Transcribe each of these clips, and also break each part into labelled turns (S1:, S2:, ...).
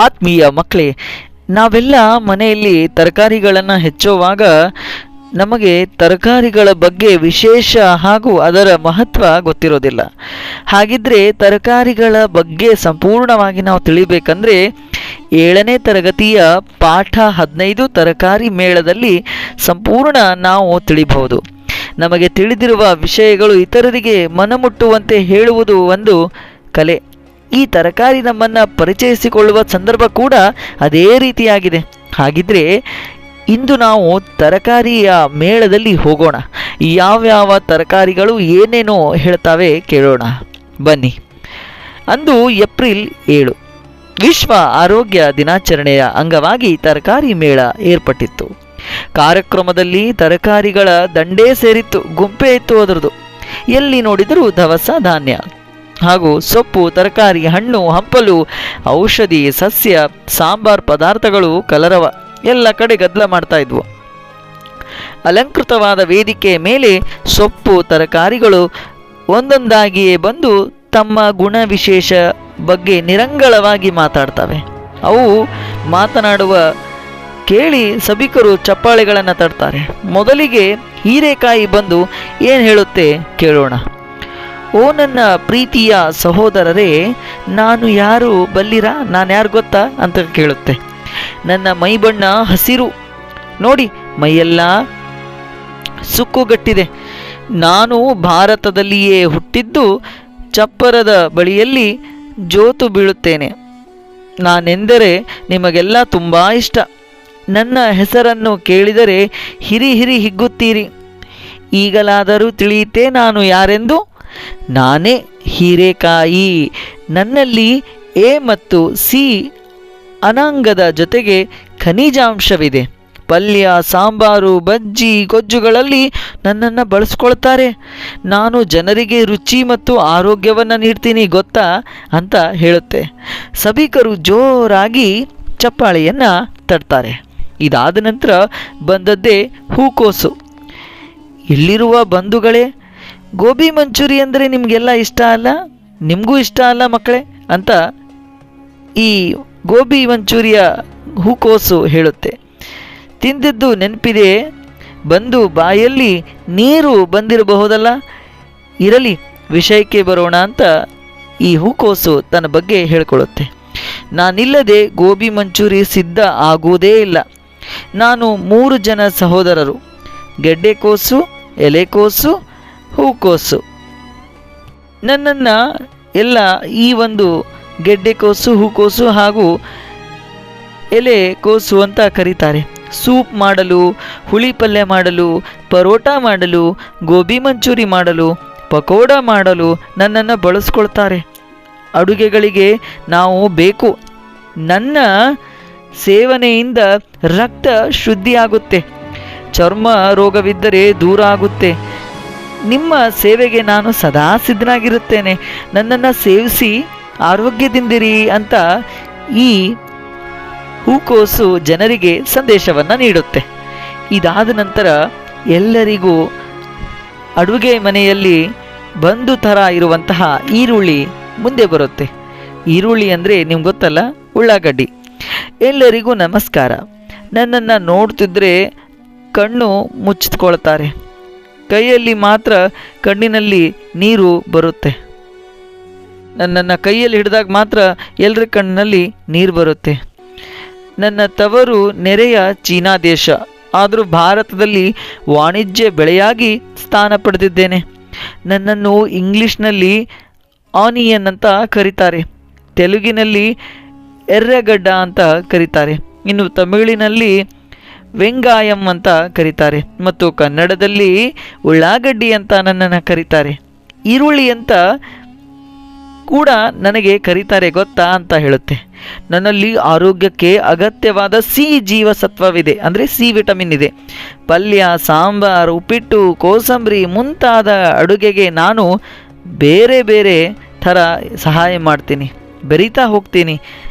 S1: ಆತ್ಮೀಯ ಮಕ್ಕಳೇ, ನಾವೆಲ್ಲ ಮನೆಯಲ್ಲಿ ತರಕಾರಿಗಳನ್ನು ಹೆಚ್ಚುವಾಗ ನಮಗೆ ತರಕಾರಿಗಳ ಬಗ್ಗೆ ವಿಶೇಷ ಹಾಗೂ ಅದರ ಮಹತ್ವ ಗೊತ್ತಿರೋದಿಲ್ಲ. ಹಾಗಿದ್ರೆ ತರಕಾರಿಗಳ ಬಗ್ಗೆ ಸಂಪೂರ್ಣವಾಗಿ ನಾವು ತಿಳಿಬೇಕಂದ್ರೆ 7ನೇ ತರಗತಿಯ ಪಾಠ 15 ತರಕಾರಿ ಮೇಳದಲ್ಲಿ ಸಂಪೂರ್ಣ ನಾವು ತಿಳಿಬಹುದು. ನಮಗೆ ತಿಳಿದಿರುವ ವಿಷಯಗಳು ಇತರರಿಗೆ ಮನಮುಟ್ಟುವಂತೆ ಹೇಳುವುದು ಒಂದು ಕಲೆ. ಈ ತರಕಾರಿ ನಮ್ಮನ್ನು ಪರಿಚಯಿಸಿಕೊಳ್ಳುವ ಸಂದರ್ಭ ಕೂಡ ಅದೇ ರೀತಿಯಾಗಿದೆ. ಹಾಗಿದ್ರೆ ಇಂದು ನಾವು ತರಕಾರಿಯ ಮೇಳದಲ್ಲಿ ಹೋಗೋಣ. ಯಾವ್ಯಾವ ತರಕಾರಿಗಳು ಏನೇನೋ ಹೇಳ್ತಾವೆ ಕೇಳೋಣ ಬನ್ನಿ. ಅಂದು ಏಪ್ರಿಲ್ 7 ವಿಶ್ವ ಆರೋಗ್ಯ ದಿನಾಚರಣೆಯ ಅಂಗವಾಗಿ ತರಕಾರಿ ಮೇಳ ಏರ್ಪಟ್ಟಿತ್ತು. ಕಾರ್ಯಕ್ರಮದಲ್ಲಿ ತರಕಾರಿಗಳ ದಂಡೇ ಸೇರಿತ್ತು, ಗುಂಪೇ ಇತ್ತು ಅದರದು. ಎಲ್ಲಿ ನೋಡಿದರೂ ದವಸ ಧಾನ್ಯ ಹಾಗೂ ಸೊಪ್ಪು, ತರಕಾರಿ, ಹಣ್ಣು, ಹಂಪಲು, ಔಷಧಿ, ಸಸ್ಯ, ಸಾಂಬಾರ್ ಪದಾರ್ಥಗಳು ಕಲರವ ಎಲ್ಲ ಕಡೆ ಗದ್ದಲ ಮಾಡ್ತಾ ಇದ್ವು. ಅಲಂಕೃತವಾದ ವೇದಿಕೆಯ ಮೇಲೆ ಸೊಪ್ಪು ತರಕಾರಿಗಳು ಒಂದೊಂದಾಗಿಯೇ ಬಂದು ತಮ್ಮ ಗುಣ ವಿಶೇಷ ಬಗ್ಗೆ ನಿರಂಗಳವಾಗಿ ಮಾತಾಡ್ತವೆ. ಅವು ಮಾತನಾಡುವ ಕೇಳಿ ಸಭಿಕರು ಚಪ್ಪಾಳೆಗಳನ್ನು ತಡ್ತಾರೆ. ಮೊದಲಿಗೆ ಹೀರೆಕಾಯಿ ಬಂದು ಏನು ಹೇಳುತ್ತೆ ಕೇಳೋಣ. ಓ ನನ್ನ ಪ್ರೀತಿಯ ಸಹೋದರರೇ, ನಾನು ಯಾರು ಬಲ್ಲಿರಾ? ನಾನು ಯಾರು ಗೊತ್ತಾ ಅಂತ ಕೇಳುತ್ತೆ. ನನ್ನ ಮೈ ಬಣ್ಣ ಹಸಿರು, ನೋಡಿ ಮೈಯೆಲ್ಲ ಸುಕ್ಕುಗಟ್ಟಿದೆ. ನಾನು ಭಾರತದಲ್ಲಿಯೇ ಹುಟ್ಟಿದ್ದು ಚಪ್ಪರದ ಬಳಿಯಲ್ಲಿ ಜೋತು ಬೀಳುತ್ತೇನೆ. ನಾನೆಂದರೆ ನಿಮಗೆಲ್ಲ ತುಂಬ ಇಷ್ಟ. ನನ್ನ ಹೆಸರನ್ನು ಕೇಳಿದರೆ ಹಿರಿ ಹಿರಿ ಹಿಗ್ಗುತ್ತೀರಿ. ಈಗಲಾದರೂ ತಿಳಿಯುತ್ತೆ ನಾನು ಯಾರೆಂದು. ನಾನೇ ಹೀರೆಕಾಯಿ. ನನ್ನಲ್ಲಿ ಎ ಮತ್ತು ಸಿ ಅನಾಂಗದ ಜೊತೆಗೆ ಖನಿಜಾಂಶವಿದೆ. ಪಲ್ಯ, ಸಾಂಬಾರು, ಬಜ್ಜಿ, ಗೊಜ್ಜುಗಳಲ್ಲಿ ನನ್ನನ್ನು ಬಳಸ್ಕೊಳ್ತಾರೆ. ನಾನು ಜನರಿಗೆ ರುಚಿ ಮತ್ತು ಆರೋಗ್ಯವನ್ನು ನೀಡ್ತೀನಿ ಗೊತ್ತಾ ಅಂತ ಹೇಳುತ್ತೆ. ಸಭಿಕರು ಜೋರಾಗಿ ಚಪ್ಪಾಳೆಯನ್ನು ತಟ್ತಾರೆ. ಇದಾದ ನಂತರ ಬಂದದ್ದೇ ಹೂಕೋಸು. ಇಲ್ಲಿರುವ ಬಂಧುಗಳೇ, ಗೋಬಿ ಮಂಚೂರಿ ಅಂದರೆ ನಿಮಗೆಲ್ಲ ಇಷ್ಟ ಅಲ್ಲ? ನಿಮಗೂ ಇಷ್ಟ ಅಲ್ಲ ಮಕ್ಕಳೇ ಅಂತ ಈ ಗೋಬಿ ಮಂಚೂರಿಯ ಹೂಕೋಸು ಹೇಳುತ್ತೆ. ತಿಂದಿದ್ದು ನೆನಪಿದೆ, ಬಂದು ಬಾಯಲ್ಲಿ ನೀರು ಬಂದಿರಬಹುದಲ್ಲ. ಇರಲಿ, ವಿಷಯಕ್ಕೆ ಬರೋಣ ಅಂತ ಈ ಹೂಕೋಸು ತನ್ನ ಬಗ್ಗೆ ಹೇಳಿಕೊಳ್ಳುತ್ತೆ. ನಾನಿಲ್ಲದೆ ಗೋಬಿ ಮಂಚೂರಿ ಸಿದ್ಧ ಆಗುವುದೇ ಇಲ್ಲ. ನಾನು 3 ಜನ ಸಹೋದರರು, ಗೆಡ್ಡೆಕೋಸು, ಎಲೆಕೋಸು, ಹೂಕೋಸು. ನನ್ನನ್ನು ಎಲ್ಲ ಈ ಒಂದು ಗೆಡ್ಡೆಕೋಸು, ಹೂಕೋಸು ಹಾಗೂ ಎಲೆಕೋಸು ಅಂತ ಕರೀತಾರೆ. ಸೂಪ್ ಮಾಡಲು, ಹುಳಿ ಪಲ್ಯ ಮಾಡಲು, ಪರೋಟ ಮಾಡಲು, ಗೋಬಿ ಮಂಚೂರಿ ಮಾಡಲು, ಪಕೋಡ ಮಾಡಲು ನನ್ನನ್ನು ಬಳಸ್ಕೊಳ್ತಾರೆ. ಅಡುಗೆಗಳಿಗೆ ನಾವು ಬೇಕು. ನನ್ನ ಸೇವನೆಯಿಂದ ರಕ್ತ ಶುದ್ಧಿಯಾಗುತ್ತೆ, ಚರ್ಮ ರೋಗವಿದ್ದರೆ ದೂರ ಆಗುತ್ತೆ. ನಿಮ್ಮ ಸೇವೆಗೆ ನಾನು ಸದಾ ಸಿದ್ಧನಾಗಿರುತ್ತೇನೆ. ನನ್ನನ್ನು ಸೇವಿಸಿ ಆರೋಗ್ಯದಿಂದಿರಿ ಅಂತ ಈ ಹೂಕೋಸು ಜನರಿಗೆ ಸಂದೇಶವನ್ನು ನೀಡುತ್ತೆ. ಇದಾದ ನಂತರ ಎಲ್ಲರಿಗೂ ಅಡುಗೆ ಮನೆಯಲ್ಲಿ ಬಂದು ಥರ ಇರುವಂತಹ ಈರುಳ್ಳಿ ಮುಂದೆ ಬರುತ್ತೆ. ಈರುಳ್ಳಿ ಅಂದರೆ ನಿಮ್ಗೆ ಗೊತ್ತಲ್ಲ, ಉಳ್ಳಾಗಡ್ಡಿ. ಎಲ್ಲರಿಗೂ ನಮಸ್ಕಾರ. ನನ್ನನ್ನು ನೋಡ್ತಿದ್ರೆ ಕಣ್ಣು ಮುಚ್ಚಿಕೊಳ್ತಾರೆ. ಕೈಯಲ್ಲಿ ಮಾತ್ರ ಕಣ್ಣಿನಲ್ಲಿ ನೀರು ಬರುತ್ತೆ. ನನ್ನನ್ನು ಕೈಯಲ್ಲಿ ಹಿಡಿದಾಗ ಮಾತ್ರ ಎಲ್ಲರ ಕಣ್ಣಿನಲ್ಲಿ ನೀರು ಬರುತ್ತೆ. ನನ್ನ ತವರು ನೆರೆಯ ಚೀನಾ ದೇಶ, ಆದರೂ ಭಾರತದಲ್ಲಿ ವಾಣಿಜ್ಯ ಬೆಳೆಯಾಗಿ ಸ್ಥಾನ ಪಡೆದಿದ್ದೇನೆ. ನನ್ನನ್ನು ಇಂಗ್ಲೀಷ್ನಲ್ಲಿ ಆನಿಯನ್ ಅಂತ ಕರೀತಾರೆ, ತೆಲುಗಿನಲ್ಲಿ ಎರ್ರಗಡ್ಡ ಅಂತ ಕರೀತಾರೆ, ಇನ್ನು ತಮಿಳಿನಲ್ಲಿ ವೆಂಗಾಯಂ ಅಂತ ಕರೀತಾರೆ, ಮತ್ತು ಕನ್ನಡದಲ್ಲಿ ಉಳ್ಳಾಗಡ್ಡಿ ಅಂತ ನನ್ನನ್ನು ಕರೀತಾರೆ. ಈರುಳ್ಳಿ ಅಂತ ಕೂಡ ನನಗೆ ಕರೀತಾರೆ ಗೊತ್ತಾ ಅಂತ ಹೇಳುತ್ತೆ. ನನ್ನಲ್ಲಿ ಆರೋಗ್ಯಕ್ಕೆ ಅಗತ್ಯವಾದ ಸಿ ಜೀವಸತ್ವವಿದೆ, ಅಂದರೆ ಸಿ ವಿಟಮಿನ್ ಇದೆ. ಪಲ್ಯ, ಸಾಂಬಾರು, ಉಪ್ಪಿಟ್ಟು, ಕೋಸಂಬರಿ ಮುಂತಾದ ಅಡುಗೆಗೆ ನಾನು ಬೇರೆ ಬೇರೆ ಥರ ಸಹಾಯ ಮಾಡ್ತೀನಿ, ಬೆರೀತಾ ಹೋಗ್ತೀನಿ.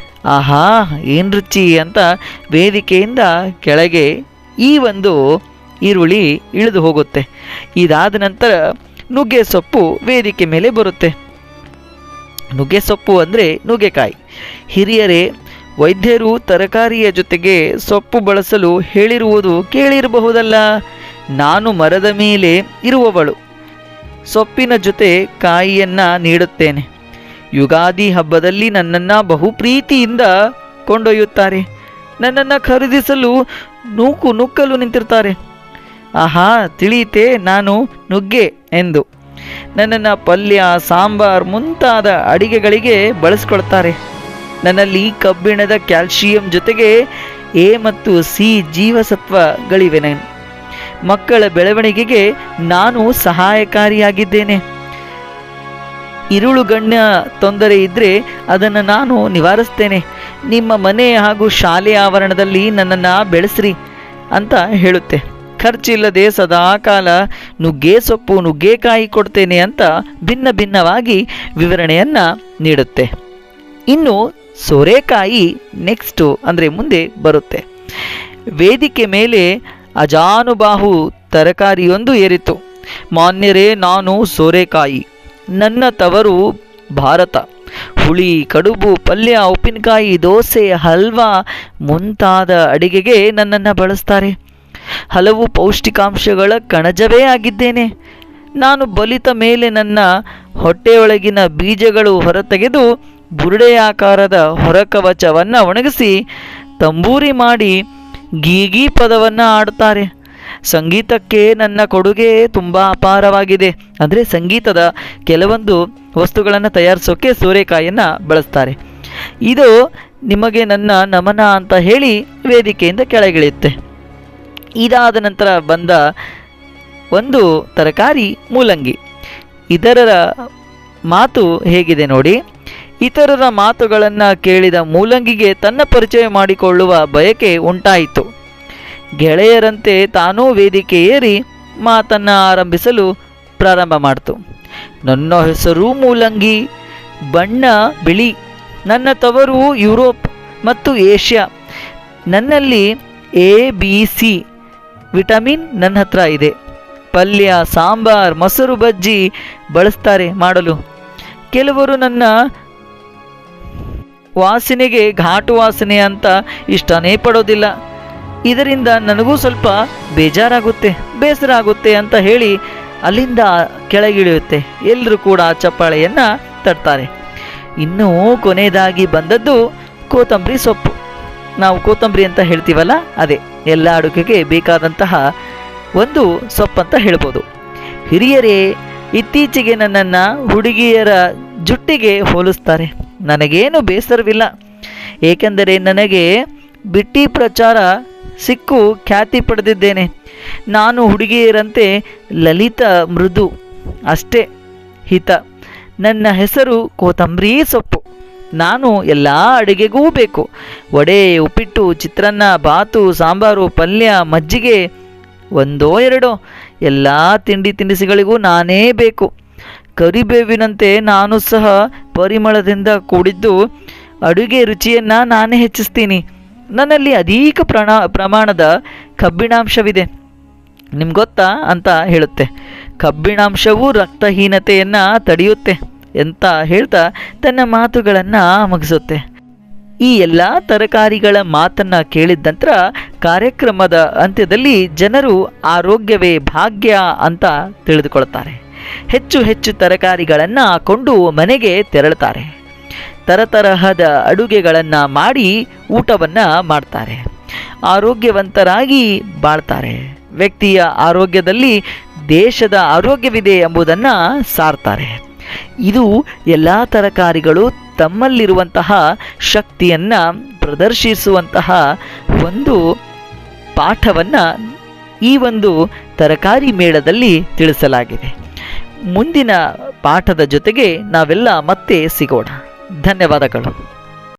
S1: ಆಹಾ ಏನು ರುಚಿ ಅಂತ ವೇದಿಕೆಯಿಂದ ಕೆಳಗೆ ಈ ಒಂದು ಈರುಳ್ಳಿ ಇಳಿದು ಹೋಗುತ್ತೆ. ಇದಾದ ನಂತರ ನುಗ್ಗೆ ಸೊಪ್ಪು ವೇದಿಕೆ ಮೇಲೆ ಬರುತ್ತೆ. ನುಗ್ಗೆ ಸೊಪ್ಪು ಅಂದರೆ ನುಗ್ಗೆಕಾಯಿ. ಹಿರಿಯರೇ, ವೈದ್ಯರು ತರಕಾರಿಯ ಜೊತೆಗೆ ಸೊಪ್ಪು ಬಳಸಲು ಹೇಳಿರುವುದು ಕೇಳಿರಬಹುದಲ್ಲ. ನಾನು ಮರದ ಮೇಲೆ ಇರುವವಳು, ಸೊಪ್ಪಿನ ಜೊತೆ ಕಾಯಿಯನ್ನು ನೀಡುತ್ತೇನೆ. ಯುಗಾದಿ ಹಬ್ಬದಲ್ಲಿ ನನ್ನನ್ನು ಬಹು ಪ್ರೀತಿಯಿಂದ ಕೊಂಡೊಯ್ಯುತ್ತಾರೆ. ನನ್ನನ್ನು ಖರೀದಿಸಲು ನುಕ್ಕಲು ನಿಂತಿರ್ತಾರೆ. ಆಹಾ, ತಿಳಿಯಿತೆ ನಾನು ನುಗ್ಗೆ ಎಂದು. ನನ್ನನ್ನು ಪಲ್ಯ, ಸಾಂಬಾರ್ ಮುಂತಾದ ಅಡಿಗೆಗಳಿಗೆ ಬಳಸ್ಕೊಳ್ತಾರೆ. ನನ್ನಲ್ಲಿ ಕಬ್ಬಿಣದ ಕ್ಯಾಲ್ಸಿಯಂ ಜೊತೆಗೆ ಎ ಮತ್ತು ಸಿ ಜೀವಸತ್ವಗಳಿವೆ. ಮಕ್ಕಳ ಬೆಳವಣಿಗೆಗೆ ನಾನು ಸಹಾಯಕಾರಿಯಾಗಿದ್ದೇನೆ. ಇರುಳುಗಣ್ಣ ತೊಂದರೆ ಇದ್ದರೆ ಅದನ್ನು ನಾನು ನಿವಾರಿಸ್ತೇನೆ. ನಿಮ್ಮ ಮನೆ ಹಾಗೂ ಶಾಲೆಯ ಆವರಣದಲ್ಲಿ ನನ್ನನ್ನು ಬೆಳೆಸ್ರಿ ಅಂತ ಹೇಳುತ್ತೆ. ಖರ್ಚಿಲ್ಲದೆ ಸದಾಕಾಲ ನುಗ್ಗೆ ಸೊಪ್ಪು, ನುಗ್ಗೆಕಾಯಿ ಕೊಡ್ತೇನೆ ಅಂತ ಭಿನ್ನ ಭಿನ್ನವಾಗಿ ವಿವರಣೆಯನ್ನು ನೀಡುತ್ತೆ. ಇನ್ನು ಸೋರೆಕಾಯಿ ನೆಕ್ಸ್ಟು ಅಂದರೆ ಮುಂದೆ ಬರುತ್ತೆ. ವೇದಿಕೆ ಮೇಲೆ ಅಜಾನುಬಾಹು ತರಕಾರಿಯೊಂದು ಏರಿತು. ಮಾನ್ಯರೇ, ನಾನು ಸೋರೆಕಾಯಿ. ನನ್ನ ತವರು ಭಾರತ. ಹುಳಿ, ಕಡುಬು, ಪಲ್ಯ, ಉಪ್ಪಿನಕಾಯಿ, ದೋಸೆ, ಹಲ್ವಾ ಮುಂತಾದ ಅಡಿಗೆಗೆ ನನ್ನನ್ನು ಬಳಸ್ತಾರೆ. ಹಲವು ಪೌಷ್ಟಿಕಾಂಶಗಳ ಕಣಜವೇ ಆಗಿದ್ದೇನೆ. ನಾನು ಬಲಿತ ಮೇಲೆ ನನ್ನ ಹೊಟ್ಟೆಯೊಳಗಿನ ಬೀಜಗಳು ಹೊರತೆಗೆದು ಬುರುಡೆಯಾಕಾರದ ಹೊರಕವಚವನ್ನು ಒಣಗಿಸಿ ತಂಬೂರಿ ಮಾಡಿ ಗೀಗಿ ಪದವನ್ನು ಆಡ್ತಾರೆ. ಸಂಗೀತಕ್ಕೆ ನನ್ನ ಕೊಡುಗೆ ತುಂಬ ಅಪಾರವಾಗಿದೆ. ಅಂದರೆ ಸಂಗೀತದ ಕೆಲವೊಂದು ವಸ್ತುಗಳನ್ನು ತಯಾರಿಸೋಕೆ ಸೋರೆಕಾಯಿಯನ್ನು ಬಳಸ್ತಾರೆ. ಇದು ನಿಮಗೆ ನನ್ನ ನಮನ ಅಂತ ಹೇಳಿ ವೇದಿಕೆಯಿಂದ ಕೆಳಗಿಳಿಯುತ್ತೆ. ಇದಾದ ನಂತರ ಬಂದ ಒಂದು ತರಕಾರಿ ಮೂಲಂಗಿ. ಇದರ ಮಾತು ಹೇಗಿದೆ ನೋಡಿ. ಇತರರ ಮಾತುಗಳನ್ನು ಕೇಳಿದ ಮೂಲಂಗಿಗೆ ತನ್ನ ಪರಿಚಯ ಮಾಡಿಕೊಳ್ಳುವ ಬಯಕೆ ಉಂಟಾಯಿತು. ಗೆಳೆಯರಂತೆ ತಾನೂ ವೇದಿಕೆ ಏರಿ ಮಾತನ್ನು ಆರಂಭಿಸಲು ಪ್ರಾರಂಭ ಮಾಡಿತು. ನನ್ನ ಹೆಸರು ಮೂಲಂಗಿ, ಬಣ್ಣ ಬಿಳಿ. ನನ್ನ ತವರು ಯುರೋಪ್ ಮತ್ತು ಏಷ್ಯಾ. ನನ್ನಲ್ಲಿ ABC ವಿಟಮಿನ್ ನನ್ನ ಹತ್ರ ಇದೆ. ಪಲ್ಯ, ಸಾಂಬಾರ್, ಮೊಸರು ಬಜ್ಜಿ ಬಳಸ್ತಾರೆ ಮಾಡಲು. ಕೆಲವರು ನನ್ನ ವಾಸನೆಗೆ ಘಾಟು ವಾಸನೆ ಅಂತ ಇಷ್ಟನೇ ಪಡೋದಿಲ್ಲ. ಇದರಿಂದ ನನಗೂ ಸ್ವಲ್ಪ ಬೇಜಾರಾಗುತ್ತೆ, ಬೇಸರ ಆಗುತ್ತೆ ಅಂತ ಹೇಳಿ ಅಲ್ಲಿಂದ ಕೆಳಗಿಳಿಯುತ್ತೆ. ಎಲ್ಲರೂ ಕೂಡ ಚಪ್ಪಾಳೆಯನ್ನು ತಟ್ತಾರೆ. ಇನ್ನೂ ಕೊನೆಯದಾಗಿ ಬಂದದ್ದು ಕೊತ್ತಂಬರಿ ಸೊಪ್ಪು. ನಾವು ಕೊತ್ತಂಬರಿ ಅಂತ ಹೇಳ್ತೀವಲ್ಲ, ಅದೇ ಎಲ್ಲ ಅಡುಗೆಗೆ ಬೇಕಾದಂತಹ ಒಂದು ಸೊಪ್ಪಂತ ಹೇಳ್ಬೋದು. ಹಿರಿಯರೇ, ಇತ್ತೀಚೆಗೆ ನನ್ನನ್ನು ಹುಡುಗಿಯರ ಜುಟ್ಟಿಗೆ ಹೋಲಿಸ್ತಾರೆ. ನನಗೇನು ಬೇಸರವಿಲ್ಲ, ಏಕೆಂದರೆ ನನಗೆ ಬಿಟ್ಟಿ ಪ್ರಚಾರ ಸಿಕ್ಕು ಖ್ಯಾತಿ ಪಡೆದಿದ್ದೇನೆ. ನಾನು ಹುಡುಗಿಯರಂತೆ ಲಲಿತ ಮೃದು, ಅಷ್ಟೇ ಹಿತ. ನನ್ನ ಹೆಸರು ಕೊತ್ತಂಬರಿ ಸೊಪ್ಪು. ನಾನು ಎಲ್ಲ ಅಡುಗೆಗೂ ಬೇಕು. ವಡೆ, ಉಪ್ಪಿಟ್ಟು, ಚಿತ್ರಾನ್ನ, ಬಾತು, ಸಾಂಬಾರು, ಪಲ್ಯ, ಮಜ್ಜಿಗೆ, ಒಂದೋ ಎರಡೋ ಎಲ್ಲ ತಿಂಡಿಸಿಗಳಿಗೂ ನಾನೇ ಬೇಕು. ಕರಿಬೇವಿನಂತೆ ನಾನು ಸಹ ಪರಿಮಳದಿಂದ ಕೂಡಿದ್ದು ಅಡುಗೆ ರುಚಿಯನ್ನು ನಾನೇ ಹೆಚ್ಚಿಸ್ತೀನಿ. ನನ್ನಲ್ಲಿ ಅಧಿಕ ಪ್ರಮಾಣದ ಕಬ್ಬಿಣಾಂಶವಿದೆ, ನಿಮ್ಗೆ ಗೊತ್ತಾ ಅಂತ ಹೇಳುತ್ತೆ. ಕಬ್ಬಿಣಾಂಶವು ರಕ್ತಹೀನತೆಯನ್ನು ತಡೆಯುತ್ತೆ ಅಂತ ಹೇಳ್ತಾ ತನ್ನ ಮಾತುಗಳನ್ನು ಮುಗಿಸುತ್ತೆ. ಈ ಎಲ್ಲ ತರಕಾರಿಗಳ ಮಾತನ್ನು ಕೇಳಿದ ನಂತರ ಕಾರ್ಯಕ್ರಮದ ಅಂತ್ಯದಲ್ಲಿ ಜನರು ಆರೋಗ್ಯವೇ ಭಾಗ್ಯ ಅಂತ ತಿಳಿದುಕೊಳ್ತಾರೆ. ಹೆಚ್ಚು ಹೆಚ್ಚು ತರಕಾರಿಗಳನ್ನು ಕೊಂಡು ಮನೆಗೆ ತೆರಳುತ್ತಾರೆ. ತರತರಹದ ಅಡುಗೆಗಳನ್ನು ಮಾಡಿ ಊಟವನ್ನು ಮಾಡ್ತಾರೆ. ಆರೋಗ್ಯವಂತರಾಗಿ ಬಾಳ್ತಾರೆ. ವ್ಯಕ್ತಿಯ ಆರೋಗ್ಯದಲ್ಲಿ ದೇಶದ ಆರೋಗ್ಯವಿದೆ ಎಂಬುದನ್ನು ಸಾರ್ತಾರೆ. ಇದು ಎಲ್ಲ ತರಕಾರಿಗಳು ತಮ್ಮಲ್ಲಿರುವಂತಹ ಶಕ್ತಿಯನ್ನು ಪ್ರದರ್ಶಿಸುವಂತಹ ಒಂದು ಪಾಠವನ್ನು ಈ ಒಂದು ತರಕಾರಿ ಮೇಳದಲ್ಲಿ ತಿಳಿಸಲಾಗಿದೆ. ಮುಂದಿನ ಪಾಠದ ಜೊತೆಗೆ ನಾವೆಲ್ಲ ಮತ್ತೆ ಸಿಗೋಣ. ಧನ್ಯವಾದಗಳು.